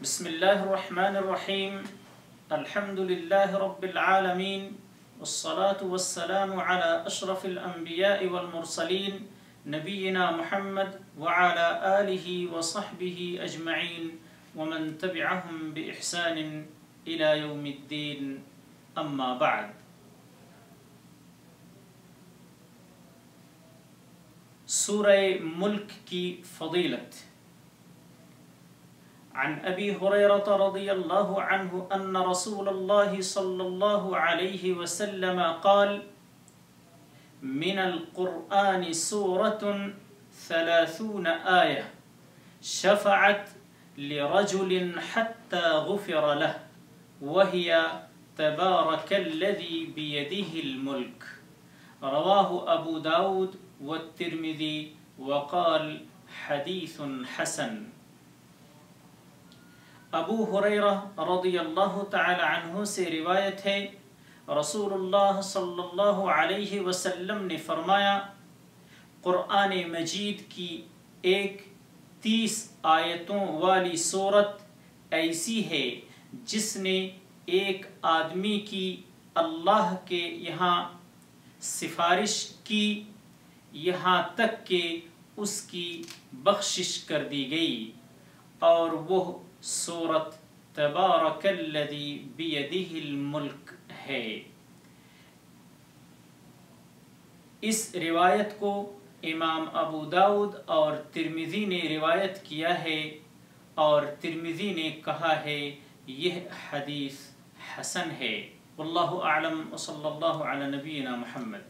بسم الله الرحمن الرحيم. الحمد لله رب العالمين، والصلاة والسلام على أشرف الأنبياء والمرسلين نبينا محمد وعلى آله وصحبه أجمعين ومن تبعهم بإحسان إلى يوم الدين. أما بعد، سورہ ملک کی فضیلت. عن ابی ہریرہ رضی اللہ عنہ ان رسول اللہ صلی اللہ علیہ وسلم قال: من القرآن سورة 30 آية شفعت لرجل حتى غفر له وهي تبارك الذي بيده الملك. رواه ابو داود والترمذی وقال حدیث حسن. ابو ہریرہ رضی اللہ تعالی عنہ سے روایت ہے، رسول اللہ صلی اللہ علیہ وسلم نے فرمایا، قرآن مجید کی ایک 30 آیتوں والی سورت ایسی ہے جس نے ایک آدمی کی اللہ کے یہاں سفارش کی، یہاں تک کہ اس کی بخشش کر دی گئی، اور وہ سورت تبارک الذی بیدہ الملک ہے. اس روایت کو امام ابو داؤد اور ترمذی نے روایت کیا ہے، اور ترمذی نے کہا ہے یہ حدیث حسن ہے. واللہ اعلم، وصلی اللہ علی نبینا محمد.